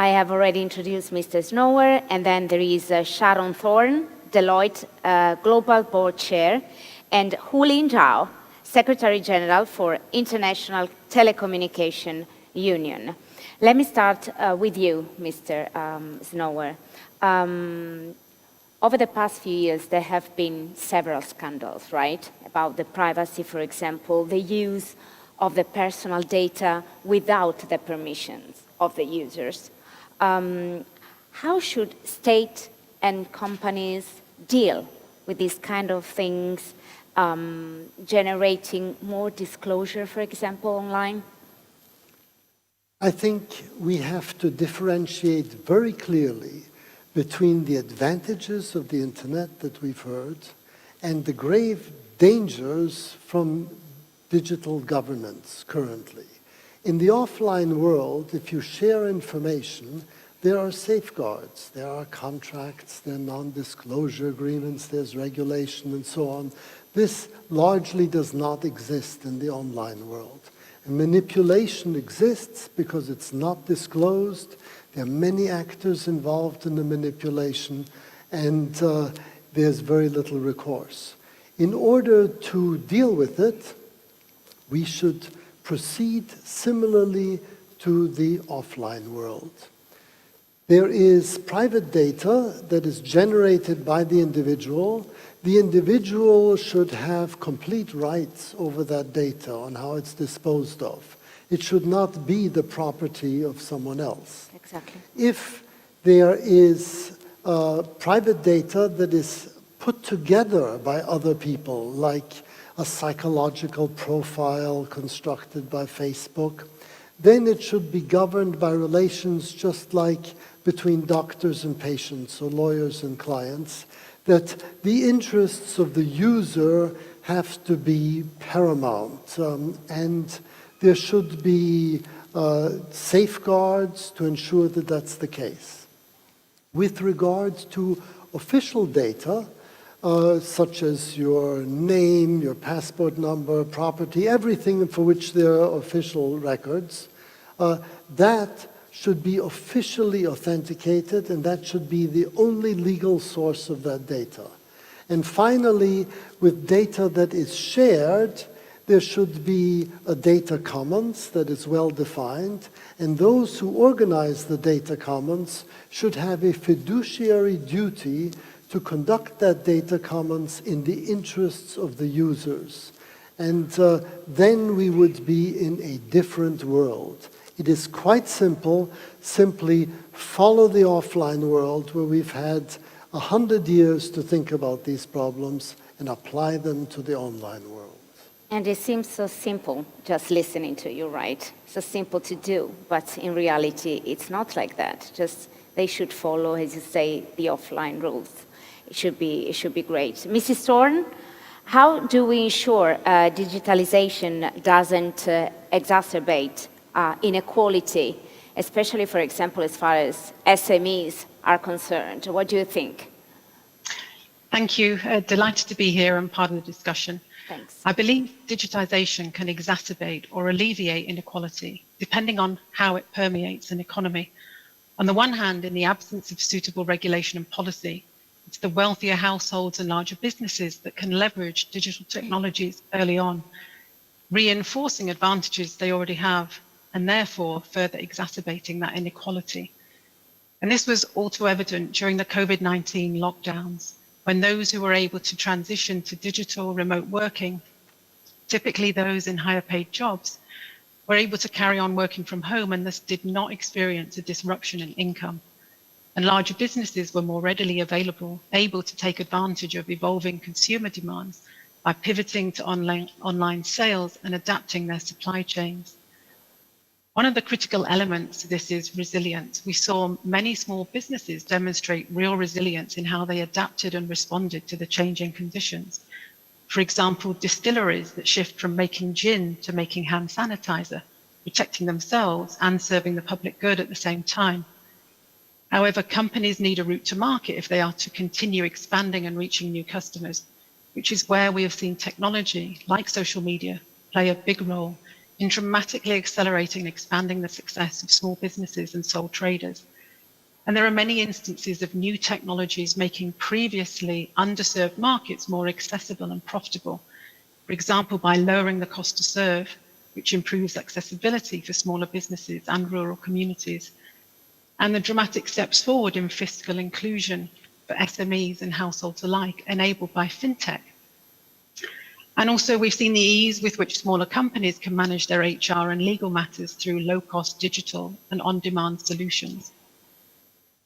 I have already introduced Mr. Snower, and then there is Sharon Thorne, Deloitte Global Board Chair, and Hulin Zhao, Secretary General for International Telecommunication Union. Let me start with you, Mr. Snower. Over the past few years, there have been several scandals, right? About the privacy, for example, the use of the personal data without the permissions of the users. How should state and companies deal with these kind of things, generating more disclosure, for example, online? I think we have to differentiate very clearly between the advantages of the internet that we've heard and the grave dangers from digital governance currently. In the offline world, if you share information, there are safeguards, there are contracts, there are non-disclosure agreements, there's regulation and so on. This largely does not exist in the online world. And manipulation exists because it's not disclosed. There are many actors involved in the manipulation, and there's very little recourse. In order to deal with it, we should proceed similarly to the offline world. There is private data that is generated by the individual. The individual should have complete rights over that data on how it's disposed of. It should not be the property of someone else. Exactly. If there is private data that is put together by other people, like a psychological profile constructed by Facebook, then it should be governed by relations just like between doctors and patients or lawyers and clients, that the interests of the user have to be paramount, and there should be safeguards to ensure that that's the case. With regard to official data, such as your name, your passport number, property, everything for which there are official records, that should be officially authenticated, and that should be the only legal source of that data. And finally, with data that is shared, there should be a data commons that is well defined, and those who organize the data commons should have a fiduciary duty to conduct that data commons in the interests of the users. And then we would be in a different world. It is quite simple. Simply follow the offline world where we've had 100 years to think about these problems and apply them to the online world. And it seems so simple, just listening to you, right? So simple to do, but in reality, it's not like that. Just they should follow, as you say, the offline rules. It should be great. Mrs. Thorne, how do we ensure digitalization doesn't exacerbate inequality, especially, for example, as far as SMEs are concerned? What do you think? Thank you. Delighted to be here and part of the discussion. Thanks. I believe digitization can exacerbate or alleviate inequality, depending on how it permeates an economy. On the one hand, in the absence of suitable regulation and policy, it's the wealthier households and larger businesses that can leverage digital technologies early on, reinforcing advantages they already have, and therefore further exacerbating that inequality. And this was all too evident during the COVID-19 lockdowns, when those who were able to transition to digital remote working, typically those in higher paid jobs, were able to carry on working from home and thus did not experience a disruption in income. And larger businesses were more readily able to take advantage of evolving consumer demands by pivoting to online sales and adapting their supply chains. One of the critical elements to this is resilience. We saw many small businesses demonstrate real resilience in how they adapted and responded to the changing conditions. For example, distilleries that shift from making gin to making hand sanitizer, protecting themselves and serving the public good at the same time. However, companies need a route to market if they are to continue expanding and reaching new customers, which is where we have seen technology, like social media, play a big role in dramatically accelerating and expanding the success of small businesses and sole traders. And there are many instances of new technologies making previously underserved markets more accessible and profitable. For example, by lowering the cost to serve, which improves accessibility for smaller businesses and rural communities, and the dramatic steps forward in fiscal inclusion for SMEs and households alike, enabled by fintech. And also, we've seen the ease with which smaller companies can manage their HR and legal matters through low-cost digital and on-demand solutions.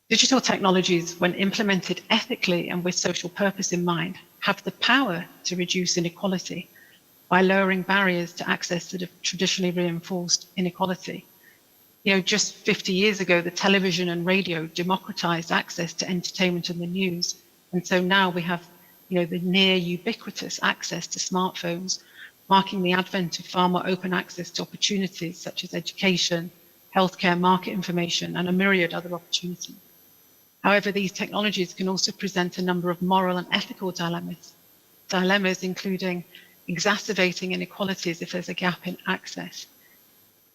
Digital technologies, when implemented ethically and with social purpose in mind, have the power to reduce inequality by lowering barriers to access that have traditionally reinforced inequality. Just 50 years ago, the television and radio democratized access to entertainment and the news. And so now we have, the near ubiquitous access to smartphones, marking the advent of far more open access to opportunities such as education, healthcare, market information, and a myriad other opportunities. However, these technologies can also present a number of moral and ethical dilemmas including exacerbating inequalities if there's a gap in access.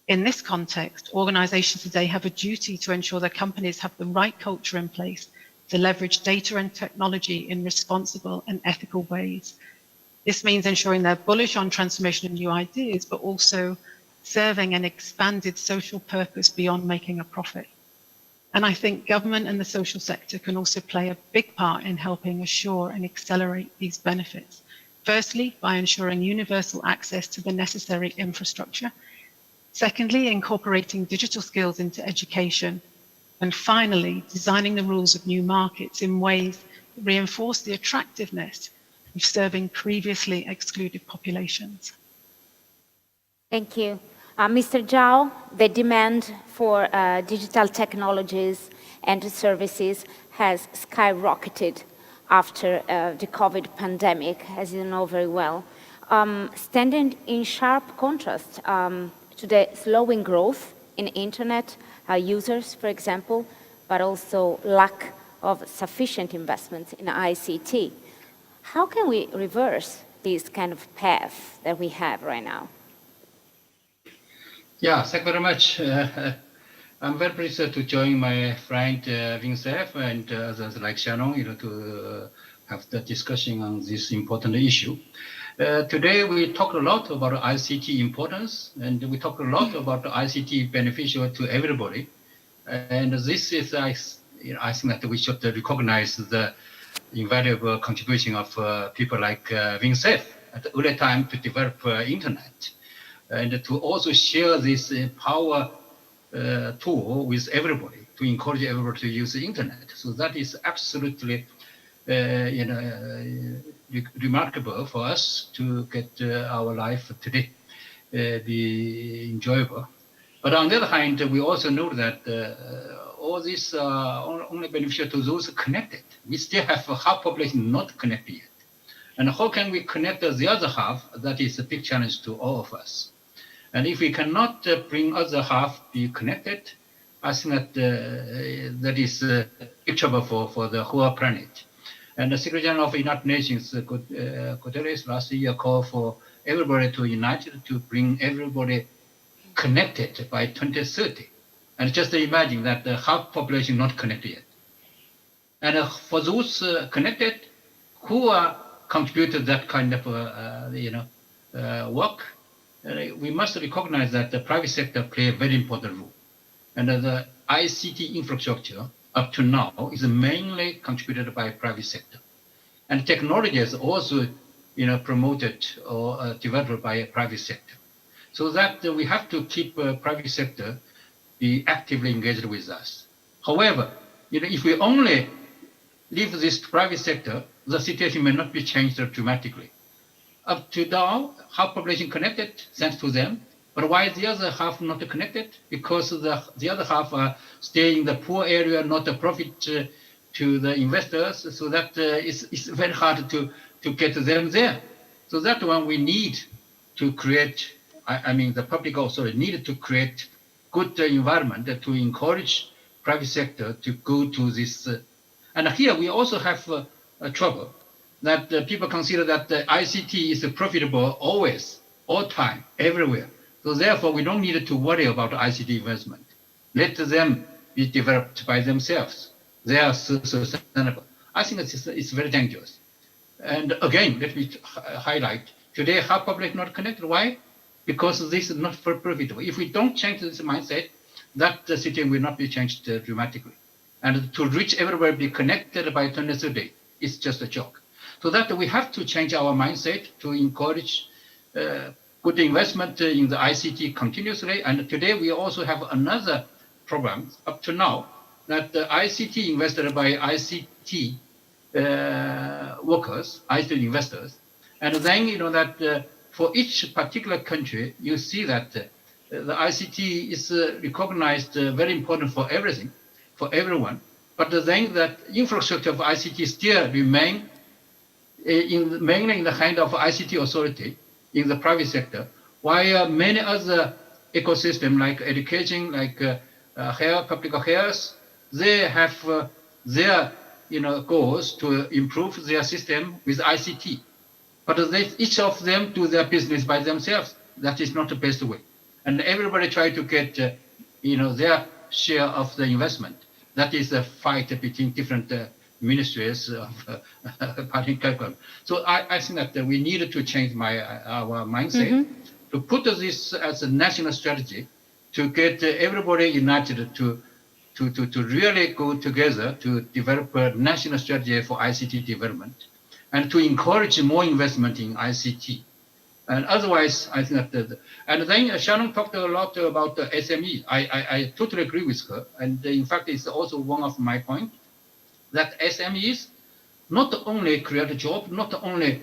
In this context, organizations today have a duty to ensure that companies have the right culture in place to leverage data and technology in responsible and ethical ways. This means ensuring they're bullish on transformation and new ideas, but also serving an expanded social purpose beyond making a profit. And I think government and the social sector can also play a big part in helping assure and accelerate these benefits. Firstly, by ensuring universal access to the necessary infrastructure. Secondly, incorporating digital skills into education. And finally, designing the rules of new markets in ways that reinforce the attractiveness of serving previously excluded populations. Thank you. Mr. Zhao, the demand for digital technologies and services has skyrocketed after the COVID pandemic, as you know very well, standing in sharp contrast to the slowing growth in internet users, for example, but also lack of sufficient investments in ICT. How can we reverse this kind of path that we have right now? Yeah, thank you very much. I'm very pleased to join my friend Vincent and others like Shannon, to have the discussion on this important issue. Today, we talked a lot about ICT importance, and we talked a lot about ICT beneficial to everybody. And this is, I think that we should recognize the invaluable contribution of people like Vincent at the early time to develop internet, and to also share this power tool with everybody, to encourage everybody to use the internet. So that is absolutely remarkable for us to get our life today be enjoyable. But on the other hand, we also know that all this only beneficial to those connected. We still have half population not connected yet. And how can we connect the other half? That is a big challenge to all of us. And if we cannot bring other half be connected, I think that that is big trouble for the whole planet. And the Secretary General of the United Nations, Guterres, last year called for everybody to unite to bring everybody connected by 2030. And just imagine that the half population not connected yet. And for those connected, who are contributed that kind of work, we must recognize that the private sector play a very important role. And the ICT infrastructure up to now is mainly contributed by private sector. And technology is also promoted or developed by a private sector. So that we have to keep private sector be actively engaged with us. However, if we only leave this private sector, the situation may not be changed dramatically. Up to now, half population connected, thanks to them. But why is the other half not connected? Because the other half are staying in the poor area, not a profit to the investors. So that it's very hard to get them there. So that one we need to create, the public also needed to create good environment to encourage private sector to go to this. And here we also have a trouble that people consider that the ICT is profitable always, all time, everywhere. So therefore, we don't need to worry about ICT investment. Let them be developed by themselves. They are sustainable. I think it's very dangerous. And again, let me highlight, today, how public not connected? Why? Because this is not profitable. If we don't change this mindset, that situation will not be changed dramatically. And to reach everybody, be connected by 2030, it's just a joke. So that we have to change our mindset to encourage good investment in the ICT continuously. And today we also have another problem up to now, that the ICT invested by ICT workers, ICT investors. And then, that for each particular country, you see that the ICT is recognized very important for everything, for everyone. But then that infrastructure of ICT still remain mainly in the hand of ICT authority in the private sector, while many other ecosystems like education, like public health, they have their goals to improve their system with ICT. But each of them do their business by themselves. That is not the best way. And everybody try to get their share of the investment. That is a fight between different ministries of public government. So I think that we need to change our mindset to put this as a national strategy to get everybody united to really go together to develop a national strategy for ICT development and to encourage more investment in ICT. And otherwise, I think that, and then Shannon talked a lot about the SME. I totally agree with her. And in fact, it's also one of my points that SMEs not only create a job, not only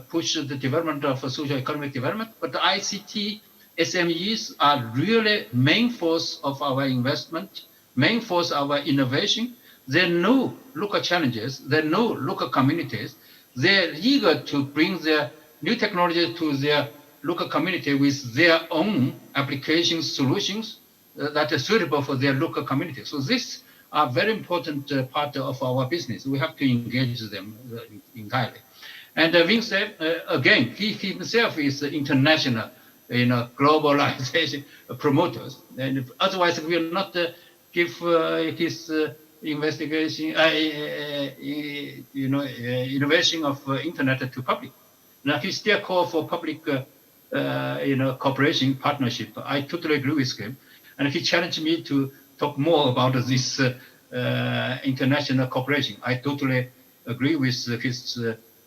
push the development of social economic development, but the ICT SMEs are really main force of our investment, main force of our innovation. They know local challenges, they know local communities, they're eager to bring their new technology to their local community with their own application solutions that are suitable for their local community. So this are very important part of our business. We have to engage them entirely. And Vincent, again, he himself is international, globalization promoters. And otherwise, we will not give his investigation, innovation of internet to public. Now he still call for public, cooperation partnership. I totally agree with him, and he challenged me to talk more about this international cooperation. I totally agree with his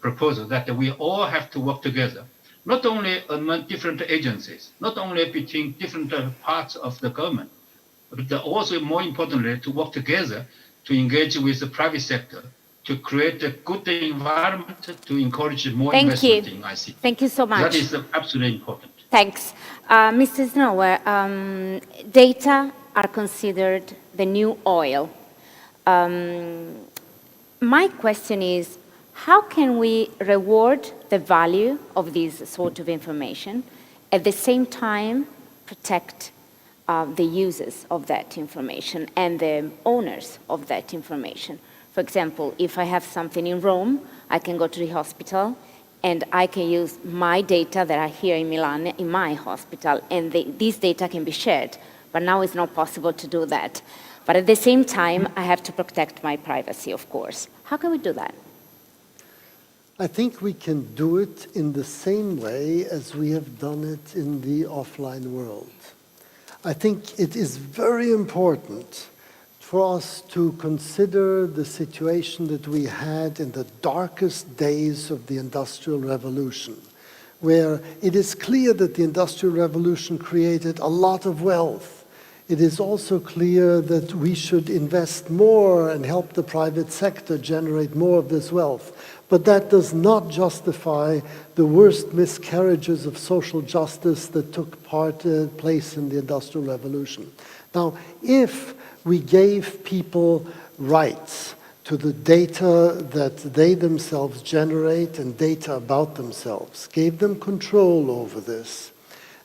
proposal that we all have to work together, not only among different agencies, not only between different parts of the government, but also more importantly to work together to engage with the private sector to create a good environment to encourage more investment in ICT. Thank you so much. That is absolutely important. Thanks. Mr. Snower, data are considered the new oil. My question is, how can we reward the value of this sort of information, at the same time protect the users of that information and the owners of that information? For example, if I have something in Rome, I can go to the hospital and I can use my data that are here in Milan in my hospital, and these data can be shared. But now it's not possible to do that. But at the same time, I have to protect my privacy, of course. How can we do that? I think we can do it in the same way as we have done it in the offline world. I think it is very important for us to consider the situation that we had in the darkest days of the Industrial Revolution, where it is clear that the Industrial Revolution created a lot of wealth. It is also clear that we should invest more and help the private sector generate more of this wealth. But that does not justify the worst miscarriages of social justice that took place in the Industrial Revolution. Now, if we gave people rights to the data that they themselves generate and data about themselves, gave them control over this,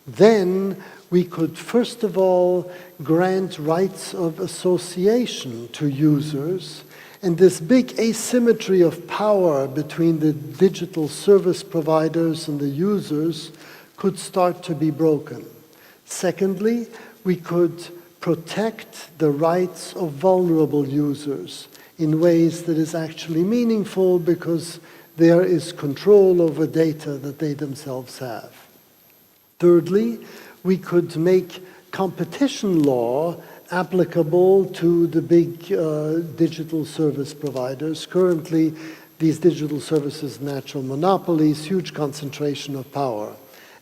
then we could first of all grant rights of association to users, and this big asymmetry of power between the digital service providers and the users could start to be broken. Secondly, we could protect the rights of vulnerable users in ways that is actually meaningful because there is control over data that they themselves have. Thirdly, we could make competition law applicable to the big digital service providers. Currently, these digital services, natural monopolies, huge concentration of power.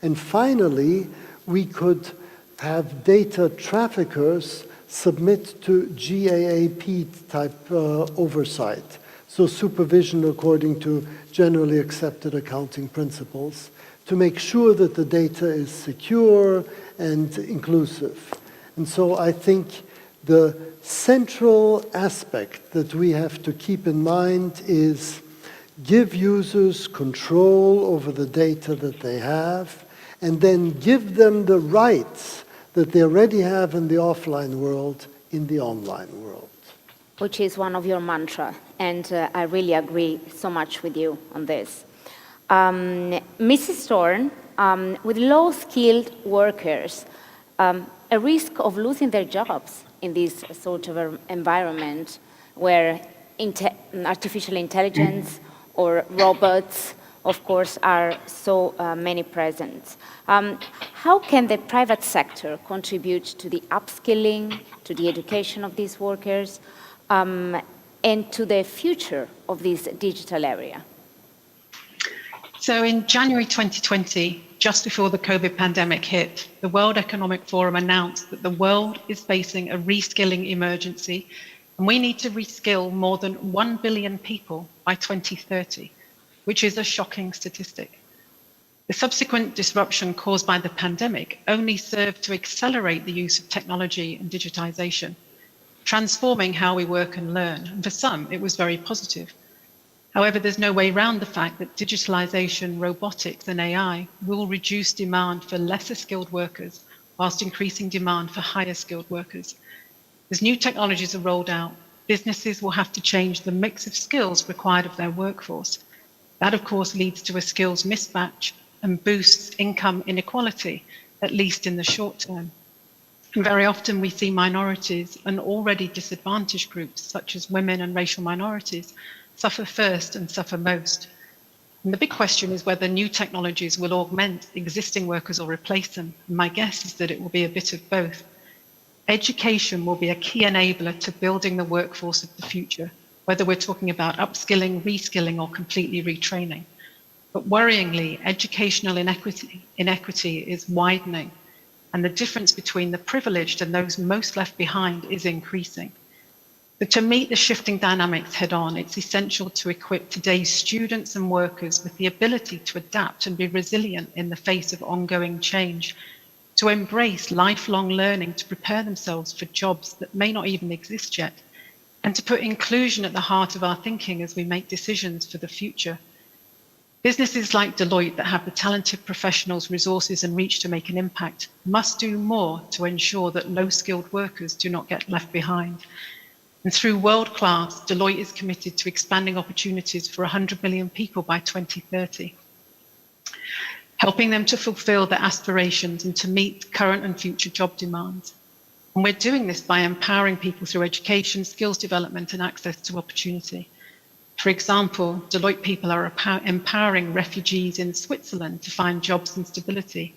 And finally, we could have data traffickers submit to GAAP type oversight, so supervision according to generally accepted accounting principles, to make sure that the data is secure and inclusive. And so I think the central aspect that we have to keep in mind is give users control over the data that they have, and then give them the rights that they already have in the offline world in the online world. Which is one of your mantra, and I really agree so much with you on this. Mrs. Thorne, with low-skilled workers, a risk of losing their jobs in this sort of environment where artificial intelligence or robots, of course, are so many present. How can the private sector contribute to the upskilling, to the education of these workers, and to the future of this digital area? So in January 2020, just before the COVID pandemic hit, the World Economic Forum announced that the world is facing a reskilling emergency, and we need to reskill more than 1 billion people by 2030, which is a shocking statistic. The subsequent disruption caused by the pandemic only served to accelerate the use of technology and digitization, transforming how we work and learn. And for some, it was very positive. However, there's no way around the fact that digitalization, robotics, and AI will reduce demand for lesser skilled workers whilst increasing demand for higher skilled workers. As new technologies are rolled out, businesses will have to change the mix of skills required of their workforce. That, of course, leads to a skills mismatch and boosts income inequality, at least in the short term. And very often we see minorities and already disadvantaged groups, such as women and racial minorities, suffer first and suffer most. And the big question is whether new technologies will augment existing workers or replace them. And my guess is that it will be a bit of both. Education will be a key enabler to building the workforce of the future, whether we're talking about upskilling, reskilling, or completely retraining. But worryingly, educational inequity is widening, and the difference between the privileged and those most left behind is increasing. But to meet the shifting dynamics head on, it's essential to equip today's students and workers with the ability to adapt and be resilient in the face of ongoing change, to embrace lifelong learning to prepare themselves for jobs that may not even exist yet, and to put inclusion at the heart of our thinking as we make decisions for the future. Businesses like Deloitte that have the talented professionals, resources, and reach to make an impact must do more to ensure that low-skilled workers do not get left behind. And through World Class, Deloitte is committed to expanding opportunities for 100 million people by 2030, helping them to fulfill their aspirations and to meet current and future job demands. And we're doing this by empowering people through education, skills development, and access to opportunity. For example, Deloitte people are empowering refugees in Switzerland to find jobs and stability.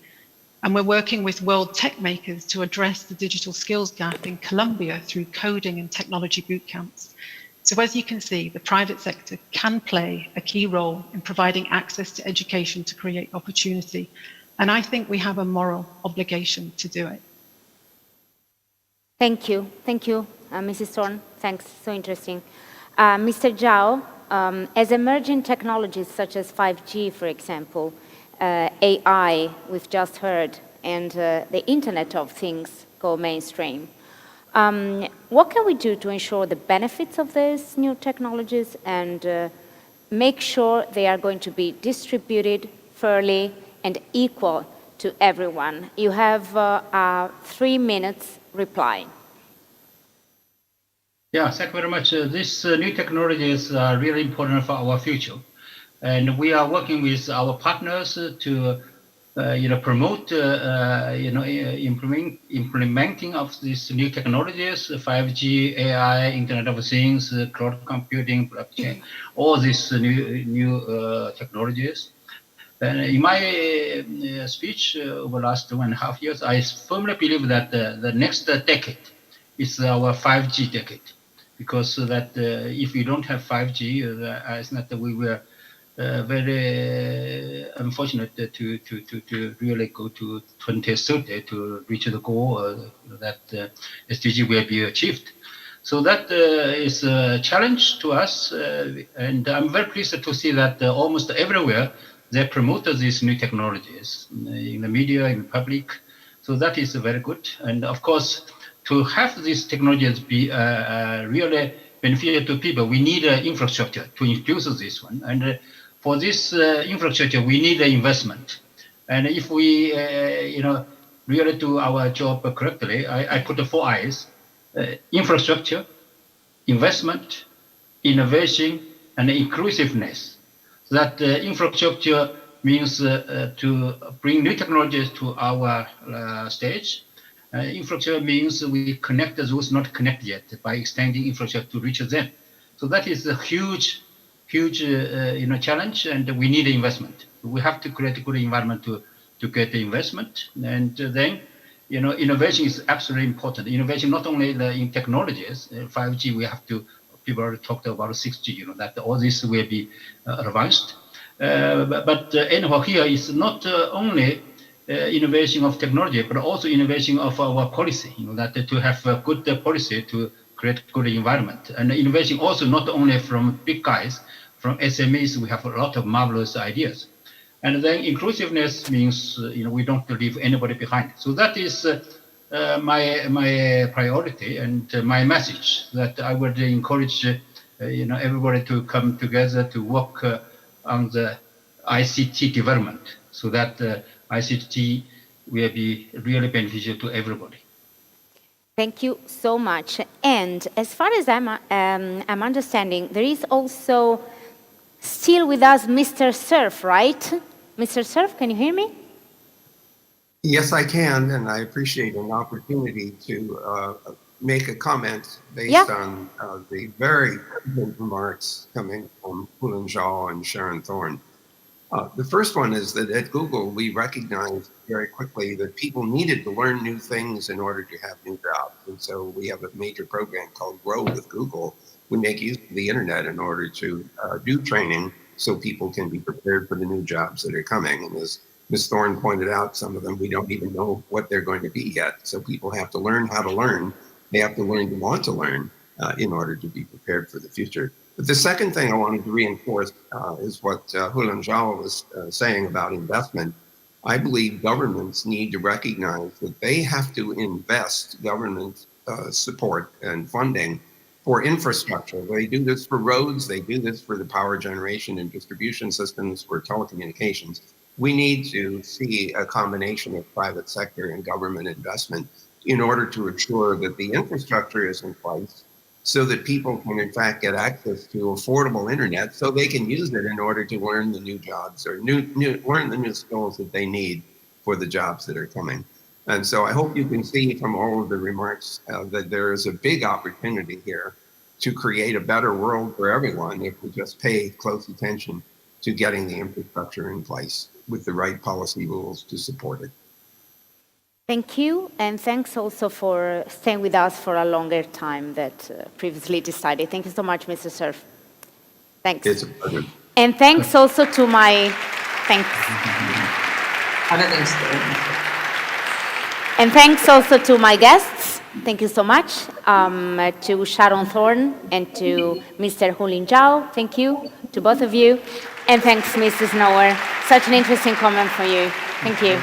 And we're working with world tech makers to address the digital skills gap in Colombia through coding and technology boot camps. So as you can see, the private sector can play a key role in providing access to education to create opportunity. And I think we have a moral obligation to do it. Thank you, Mrs. Thorne. Thanks, so interesting. Mr. Zhao, as emerging technologies such as 5G, for example, AI, we've just heard, and the Internet of Things go mainstream, what can we do to ensure the benefits of these new technologies and make sure they are going to be distributed fairly and equal to everyone? You have 3 minutes reply. Yeah, thank you very much. These new technologies are really important for our future. And we are working with our partners to promote, implementing of these new technologies, 5G, AI, Internet of Things, cloud computing, blockchain, all these new technologies. And in my speech over the last 2.5 years, I firmly believe that the next decade is our 5G decade, because that if we don't have 5G, I think that we will very unfortunate to really go to 2030 to reach the goal that SDG will be achieved. So that is a challenge to us, and I'm very pleased to see that almost everywhere they promote these new technologies in the media, in the public. So that is very good. And of course, to have these technologies be really beneficial to people, we need infrastructure to introduce this one. And for this infrastructure, we need investment. And if we, really do our job correctly, I put the 4 I's: infrastructure, investment, innovation, and inclusiveness. That infrastructure means to bring new technologies to our stage. Infrastructure means we connect those not connected yet by extending infrastructure to reach them. So that is a huge challenge, and we need investment. We have to create a good environment to get the investment, and then innovation is absolutely important. Innovation not only in technologies, 5G, we have to. People already talked about 6G. That all this will be advanced. But anyhow, here is not only innovation of technology, but also innovation of our policy. That to have a good policy to create good environment, and innovation also not only from big guys, from SMEs. We have a lot of marvelous ideas, and then inclusiveness means we don't leave anybody behind. So that is my priority and my message, that I would encourage everybody to come together to work on the ICT development, so that ICT will be really beneficial to everybody. Thank you so much. And as far as I'm understanding, there is also still with us Mr. Surf, right? Mr. Surf, can you hear me? Yes, I can, and I appreciate an opportunity to make a comment based on the very good remarks coming from Hulan Zhao and Sharon Thorne. The first one is that at Google, we recognized very quickly that people needed to learn new things in order to have new jobs. And so we have a major program called Grow with Google. We make use of the internet in order to do training so people can be prepared for the new jobs that are coming. And as Ms. Thorne pointed out, some of them we don't even know what they're going to be yet. So people have to learn how to learn. They have to learn to want to learn in order to be prepared for the future. But the second thing I wanted to reinforce is what Hulan Zhao was saying about investment. I believe governments need to recognize that they have to invest government support and funding for infrastructure. They do this for roads, they do this for the power generation and distribution systems, for telecommunications. We need to see a combination of private sector and government investment in order to ensure that the infrastructure is in place so that people can in fact get access to affordable internet so they can use it in order to learn the new jobs or learn the new skills that they need for the jobs that are coming. And so I hope you can see from all of the remarks that there is a big opportunity here to create a better world for everyone if we just pay close attention to getting the infrastructure in place with the right policy rules to support it. Thank you, and thanks also for staying with us for a longer time that previously decided. Thank you so much, Mr. Surf. Thanks. It's a pleasure. And thanks also to my, thanks. And thanks also to my guests. Thank you so much. To Sharon Thorne and to Mr. Hulan Zhao. Thank you to both of you. And thanks, Mrs. Noer. Such an interesting comment from you. Thank you.